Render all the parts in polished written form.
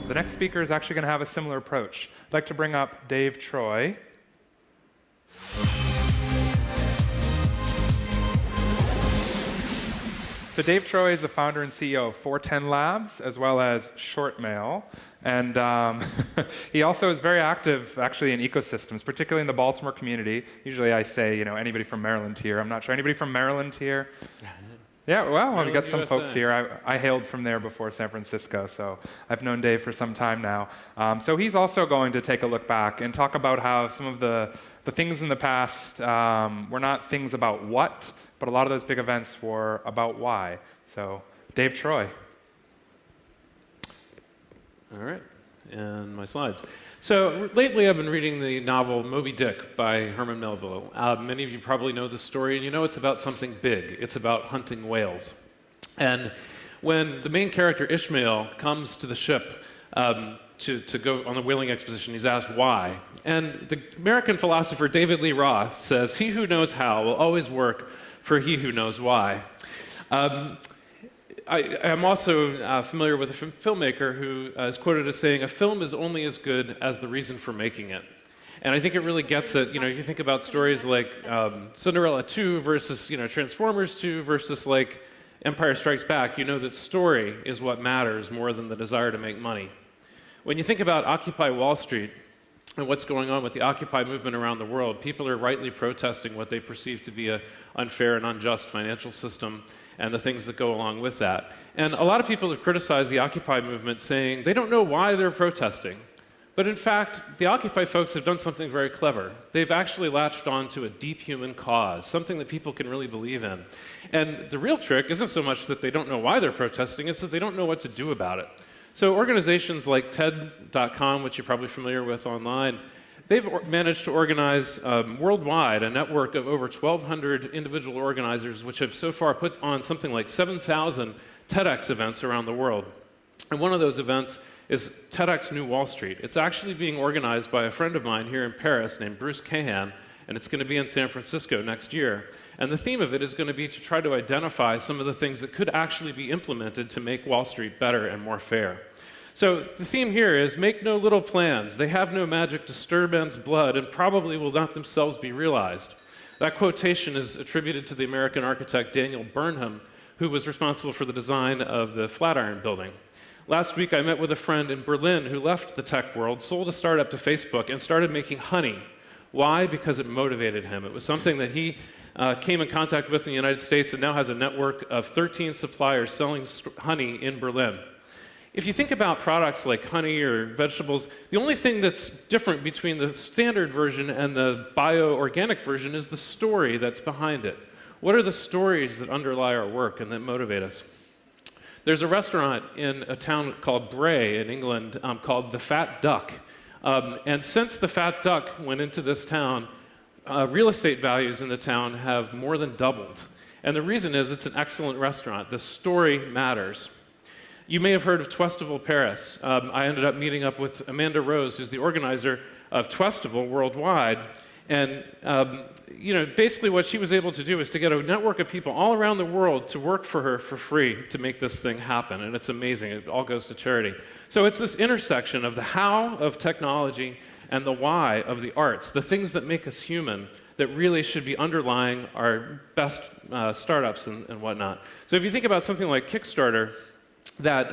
The next speaker is actually going to have a similar approach. I'd like to bring up Dave Troy. So Dave Troy is the founder and CEO of 410 Labs, as well as Shortmail. And he also is very active, actually, in ecosystems, particularly in the Baltimore community. Usually I say, anybody from Maryland here. I'm not sure. Anybody from Maryland here? Yeah, well, we got some folks here. I hailed from there before San Francisco, so I've known Dave for some time now. So he's also going to take a look back and talk about how some of the things in the past were not things about what, but a lot of those big events were about why. So, Dave Troy. All right, and my slides. So lately I've been reading the novel Moby Dick by Herman Melville. Many of you probably know the story, and you know it's about something big. It's about hunting whales. And when the main character, Ishmael, comes to the ship to go on the whaling expedition, he's asked why. And the American philosopher David Lee Roth says, "He who knows how will always work for he who knows why." I'm also familiar with a filmmaker who is quoted as saying, "A film is only as good as the reason for making it." And I think it really gets it. If you think about stories like Cinderella 2 versus Transformers 2 versus like Empire Strikes Back, that story is what matters more than the desire to make money. When you think about Occupy Wall Street and what's going on with the Occupy movement around the world, people are rightly protesting what they perceive to be an unfair and unjust financial system and the things that go along with that. And a lot of people have criticized the Occupy movement, saying they don't know why they're protesting. But in fact, the Occupy folks have done something very clever. They've actually latched on to a deep human cause, something that people can really believe in. And the real trick isn't so much that they don't know why they're protesting, it's that they don't know what to do about it. So organizations like TED.com, which you're probably familiar with online, they've managed to organize worldwide a network of over 1,200 individual organizers, which have so far put on something like 7,000 TEDx events around the world. And one of those events is TEDx New Wall Street. It's actually being organized by a friend of mine here in Paris named Bruce Cahan, and it's going to be in San Francisco next year. And the theme of it is going to be to try to identify some of the things that could actually be implemented to make Wall Street better and more fair. So the theme here is make no little plans. They have no magic to stir men's blood and probably will not themselves be realized. That quotation is attributed to the American architect Daniel Burnham, who was responsible for the design of the Flatiron Building. Last week I met with a friend in Berlin who left the tech world, sold a startup to Facebook, and started making honey. Why? Because it motivated him. It was something that he came in contact with in the United States and now has a network of 13 suppliers selling honey in Berlin. If you think about products like honey or vegetables, the only thing that's different between the standard version and the bio-organic version is the story that's behind it. What are the stories that underlie our work and that motivate us? There's a restaurant in a town called Bray in England called The Fat Duck. And since The Fat Duck went into this town, real estate values in the town have more than doubled. And the reason is it's an excellent restaurant. The story matters. You may have heard of Twestival Paris. I ended up meeting up with Amanda Rose, who's the organizer of Twestival worldwide. And basically what she was able to do is to get a network of people all around the world to work for her for free to make this thing happen. And it's amazing. It all goes to charity. So it's this intersection of the how of technology and the why of the arts, the things that make us human, that really should be underlying our best startups and whatnot. So if you think about something like Kickstarter, that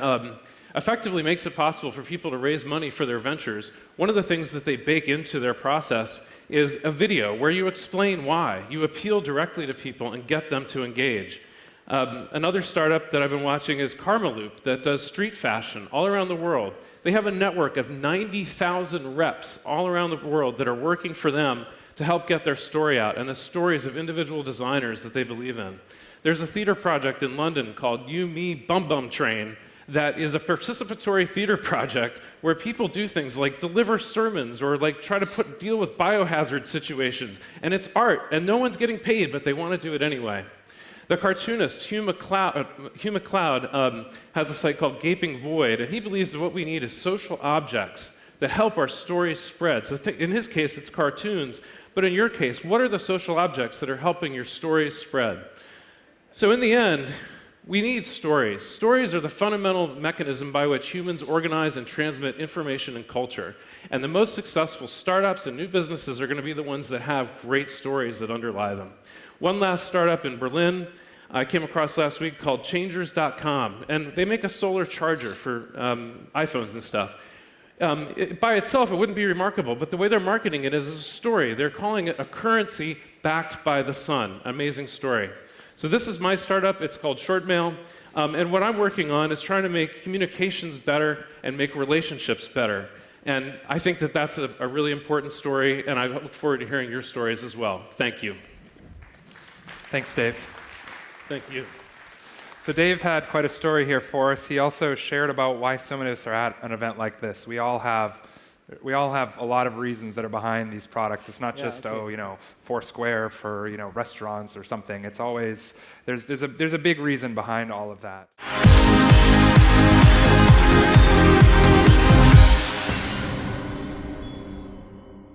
effectively makes it possible for people to raise money for their ventures, one of the things that they bake into their process is a video where you explain why. You appeal directly to people and get them to engage. Another startup that I've been watching is Karmaloop that does street fashion all around the world. They have a network of 90,000 reps all around the world that are working for them to help get their story out and the stories of individual designers that they believe in. There's a theater project in London called You, Me, Bum Bum Train that is a participatory theater project where people do things like deliver sermons or like try to deal with biohazard situations. And it's art, and no one's getting paid, but they want to do it anyway. The cartoonist Hugh MacLeod has a site called Gaping Void, and he believes that what we need is social objects that help our stories spread. So in his case, it's cartoons, but in your case, what are the social objects that are helping your stories spread? So in the end, We need stories. Stories are the fundamental mechanism by which humans organize and transmit information and culture. And the most successful startups and new businesses are going to be the ones that have great stories that underlie them. One last startup in Berlin I came across last week called Changers.com, and they make a solar charger for iPhones and stuff. By itself, it wouldn't be remarkable, but the way they're marketing it is a story. They're calling it a currency backed by the sun. Amazing story. So this is my startup. It's called Shortmail. And what I'm working on is trying to make communications better and make relationships better. And I think that that's a really important story, and I look forward to hearing your stories as well. Thank you. Thanks, Dave. Thank you. So Dave had quite a story here for us. He also shared about why so many of us are at an event like this. We all have a lot of reasons that are behind these products. It's not just Foursquare for restaurants or something. It's always there's a big reason behind all of that.